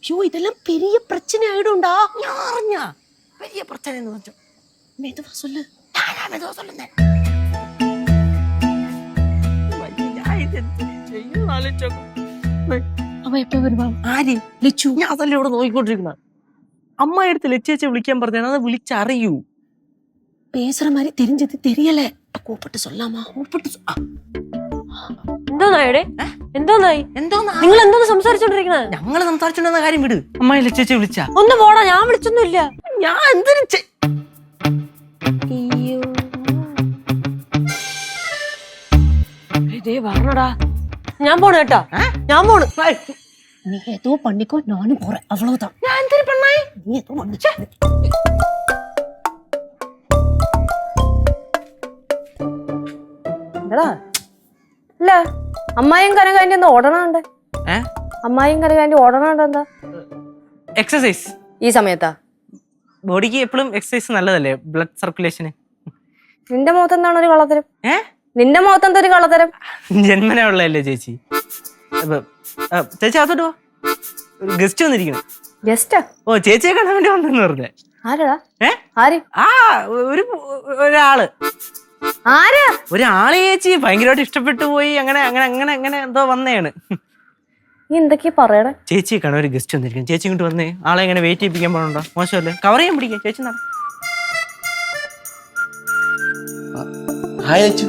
ஐயோ இதெல்லாம் பெரிய பிரச்சனை ஆயிடும்டா. ഞാറിഞ്ഞാ വലിയ പ്രശ്നം എന്ന് വെച്ചു. மெதுவா சொல்லு. மெதுவா சொல்லுங்க. ഞാൻ ഇത് ചെയ്യുന്ന ആലോചിച്ചോക്കും. அவன் எப்ப வருவான்? ആര്? லிச்சு. ഞാൻ അതല്ലേ ഇവിടെ നോക്കിക്കൊണ്ടിരിക്കുന്ന. അമ്മ എടുത്ത് ലച്ചേച്ചെ വിളിക്കാൻ പറഞ്ഞാണ്, അത് വിളിച്ചറിയൂ. பேசுற மாதிரி தெரிஞ்சது தெரியல. கூப்பிட்டு சொல்லாமா? കൂപ്പിട്ട് എന്തോന്നായിടെ എന്തോന്നായി എന്തോന്നാ നിങ്ങൾ എന്തോന്ന് സംസാരിച്ചോണ്ടിരിക്കണേ? ഞങ്ങള് സംസാരിച്ചോണ്ടെന്ന കാര്യം വിട്. അമ്മായി ലച്ചേച്ചെ വിളിച്ചാ? ഒന്ന് പോടാ, ഞാൻ വിളിച്ചൊന്നുമില്ല. ഞാൻ എന്തിനു ഇതേ പറഞ്ഞടാ, ഞാൻ പോണു കേട്ടോ, ഞാൻ പോണു. நீ ஏதோ பண்ணிக்கோ, நானும் போறேன், அவ்வளவுதான். ഞാൻ എന്തിനു പെണ്ണായി? நீ ஏதோ பண்ணிச்சே. അല്ല, അമ്മായിയും കനകാന്റെ എന്താ ഓടണുണ്ട്? അമ്മായിയും കനകാന്റെ ഓടണുണ്ട് എന്താ? എക്സസൈസ്. ഈ സമയത്താ? ബോഡിക്ക് എപ്പോഴും എക്സസൈസ് നല്ലതല്ലേ, ബ്ലഡ് സർക്കുലേഷന്. നിന്റെ മുഖത്ത് എന്താണ് ഒരു കള്ളത്തരം? നിന്റെ മുഖത്ത് എന്താ ഒരു കള്ളത്തരം? ജന്മന ഉള്ളതല്ലേ ചേച്ചി. ചേച്ചി അകത്തോട്ട് പോ, ഒരു ഗസ്റ്റ് വന്നിരിക്കണം. ഗസ്റ്റാ? ഓ, ചേച്ചിയെ കാണാൻ വേണ്ടി വന്നെന്ന് പറഞ്ഞേ. ആരാ? ആര്? ഒരാള്. ആരാ? ഒരാള് ചേച്ചി ഭയങ്കരമായിട്ട് ഇഷ്ടപ്പെട്ടു പോയി. അങ്ങനെ അങ്ങനെ അങ്ങനെ അങ്ങനെ എന്തോ വന്നേണ്. നീ എന്തൊക്കെയാ പറയണേ? ചേച്ചിയെ കാണാൻ ഒരു ഗസ്റ്റ് വന്നിരിക്കും. ചേച്ചി ഇങ്ങോട്ട് വന്നേ. ആളെ എങ്ങനെ വെയിറ്റ് ചെയ്യിപ്പിക്കാൻ പോകണുണ്ടോ? മോശമല്ലേ? കവർ ചെയ്യാൻ പിടിക്കാം ചേച്ചി. ഹായ് ലച്ചു.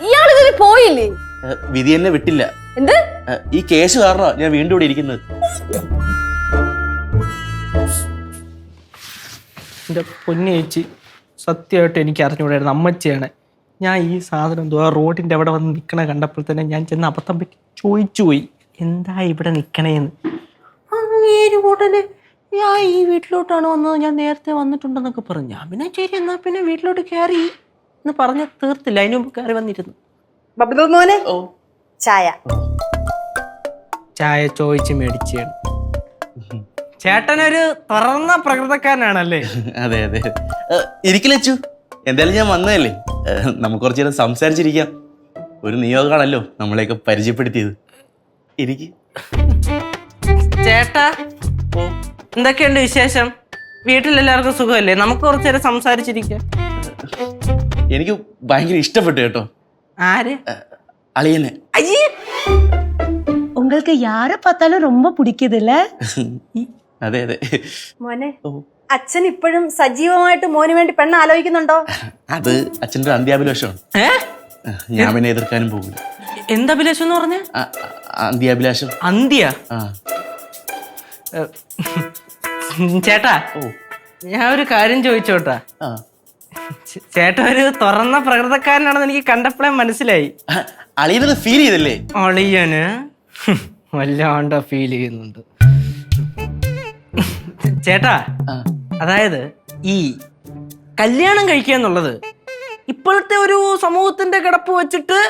ഇയാള് ഇതിൽ പോയില്ലേ? വിധി എന്നെ വിട്ടില്ല. എന്ത്? ഈ കേസ് കാരണോ ഞാൻ വീണ്ടും ഇവിടെ ഇരിക്കുന്നത്. എൻ്റെ പൊന്നു ചേച്ചി, സത്യമായിട്ട് എനിക്ക് അറിഞ്ഞുകൂടായിരുന്നു. അമ്മച്ചിയാണ്. ഞാൻ ഈ സാധനം എന്തോ ആ റോഡിൻ്റെ അവിടെ വന്ന് നിൽക്കണ കണ്ടപ്പോൾ തന്നെ ഞാൻ ചെന്ന് അബദ്ധം പറ്റി ചോദിച്ചു പോയി, എന്താ ഇവിടെ നിൽക്കണേന്ന്. അങ്ങേര് ഉടനെ ഞാൻ ഈ വീട്ടിലോട്ടാണ് വന്നത്, ഞാൻ നേരത്തെ വന്നിട്ടുണ്ടെന്നൊക്കെ പറഞ്ഞു. ഞാൻ പിന്നെ ശരി എന്നാ പിന്നെ വീട്ടിലോട്ട് കയറി എന്ന് പറഞ്ഞ് തീർത്തില്ല. അതിന് മുമ്പ് കയറി വന്നിരുന്നു. ബബ്ലു മോനെ, ചായ. ചായ ചോദിച്ച് മേടിച്ചാണ്. ചേട്ടനൊരു തുറന്ന പ്രകൃതക്കാരനാണല്ലേ? അതെ അതെ. ഇരിക്ക് ലച്ചു, എന്തായാലും ഞാൻ വന്നതല്ലേ, നമുക്ക് കുറച്ചു നേരം സംസാരിച്ചിരിക്കാം. ഒരു നിയോഗമാണല്ലോ നമ്മളെയൊക്കെ പരിചയപ്പെടുത്തിയത്. ഇരിക്ക്. ചേട്ടാ, എന്തൊക്കെയുണ്ട് വിശേഷം? വീട്ടിലെല്ലാവർക്കും സുഖമല്ലേ? നമുക്ക് കുറച്ചു നേരം സംസാരിച്ചിരിക്കാം. എനിക്ക് ഭയങ്കര ഇഷ്ടപ്പെട്ടു കേട്ടോ. ആര്? അളിയനെ. உங்களுக்கு யார பார்த்தாலும் ரொம்ப பிடிக்குதுல்ல? അതെ അതെ. മോനെ, അച്ഛൻ ഇപ്പോഴും സജീവമായിട്ട് മോന് വേണ്ടി പെണ്ണ് ആലോചിക്കുന്നുണ്ടോ? അത് അച്ഛൻ്റെ ഒരു അന്ത്യാഭിലാഷമാണ്. ഞാൻ പിന്നെ എതിർക്കാനും പോകില്ല. എന്തഭിലാഷം എന്ന് പറഞ്ഞ? അന്ത്യാഭിലാഷം. അന്ത്യ? ചേട്ടാ, ഞാൻ ഒരു കാര്യം ചോദിച്ചോട്ടാ. ചേട്ടൻ ഒരു തുറന്ന പ്രകൃതക്കാരനാണെന്ന് എനിക്ക് കണ്ടപ്പോഴേ മനസ്സിലായി. അളിയനത് ഫീൽ ചെയ്തല്ലേ? അളിയന് വല്ലാണ്ട് ഫീൽ ചെയ്യുന്നുണ്ട് ചേട്ടാ. അതായത് ഈ കല്യാണം കഴിക്കുക എന്നുള്ളത് ഇപ്പോഴത്തെ ഒരു സമൂഹത്തിന്റെ കിടപ്പ് വെച്ചിട്ട്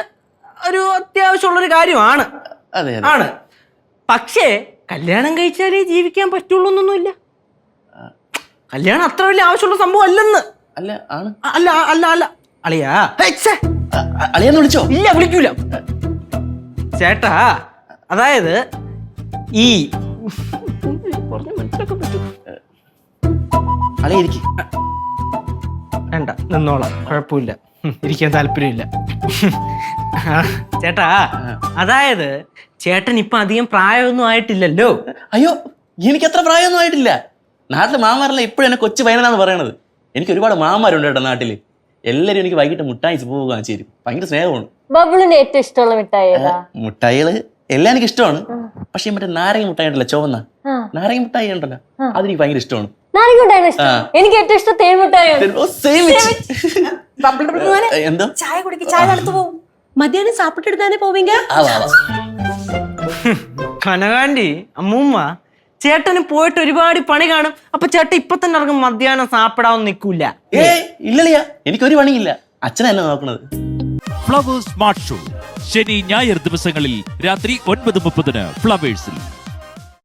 ഒരു അത്യാവശ്യമുള്ളൊരു കാര്യമാണ്. ആണ്. പക്ഷേ കല്യാണം കഴിച്ചാലേ ജീവിക്കാൻ പറ്റുള്ളൂ എന്നൊന്നുമില്ല. കല്യാണം അത്ര വലിയ ആവശ്യമുള്ള സംഭവം അല്ലെന്ന്. അല്ല ആണ്. അല്ല അല്ല അല്ല അളിയാ. അളിയാന്ന് വിളിച്ചോ? ഇല്ല, വിളിക്കൂല ചേട്ടാ. അതായത് ഈ വേണ്ട, നിന്നോളാം, കുഴപ്പമില്ല, ഇരിക്കാൻ താല്പര്യമില്ല ചേട്ടാ. അതായത് ചേട്ടൻ ഇപ്പൊ അധികം പ്രായമൊന്നും ആയിട്ടില്ലല്ലോ. അയ്യോ, എനിക്കത്ര പ്രായമൊന്നും ആയിട്ടില്ല. നാട്ടില് മാമാരല്ല ഇപ്പോഴും എന്നെ കൊച്ചു പയ്യനാന്ന് പറയണത്. എനിക്ക് ഒരുപാട് മാമാരുണ്ട് കേട്ടോ നാട്ടില്. എല്ലാരും എനിക്ക് വൈകിട്ട് മുട്ടായി പോകാൻ ചേരും. ഭയങ്കര സ്നേഹമാണ്. ബബ്ലുവിന് ഏറ്റവും ഇഷ്ടമുള്ള മിഠായി ഏതാ? മുട്ടായികള് എല്ലാം എനിക്ക് ഇഷ്ടമാണ്. പക്ഷെ മറ്റേ നാരങ്ങ മുട്ടായി ഉണ്ടല്ലോ, ചുവന്ന നാരങ്ങ മുട്ടായി ഉണ്ടല്ലോ, അതെനിക്ക് ഭയങ്കര ഇഷ്ടമാണ്. എനിക്ക് ഏറ്റവും ഇഷ്ടം തേൻമിഠായിയാണ്. എന്തോ ചായ കുടിക്ക്, ചായ അടുത്ത് പോകും. மத்தியானம் சாப்பிட்டுட்டு தானே போவீங்க? കനകാന്റി, അമ്മൂമ്മ, ചേട്ടന് പോയിട്ട് ഒരുപാട് പണി കാണും. അപ്പൊ ചേട്ടൻ ഇപ്പൊ തന്നെ ഇറങ്ങും, മധ്യാഹ്നം സാപ്പിടാൻ നിൽക്കൂല. ഇല്ലല്ലയാ, എനിക്കൊരു പണിയില്ല. അച്ഛനാ എന്നെ നോക്കണത്. ഫ്ലവേഴ്സ് സ്മാർട്ട് ഷോ ശനി ഞായർ ദിവസങ്ങളിൽ രാത്രി 9:30 ഫ്ലവേഴ്സിൽ.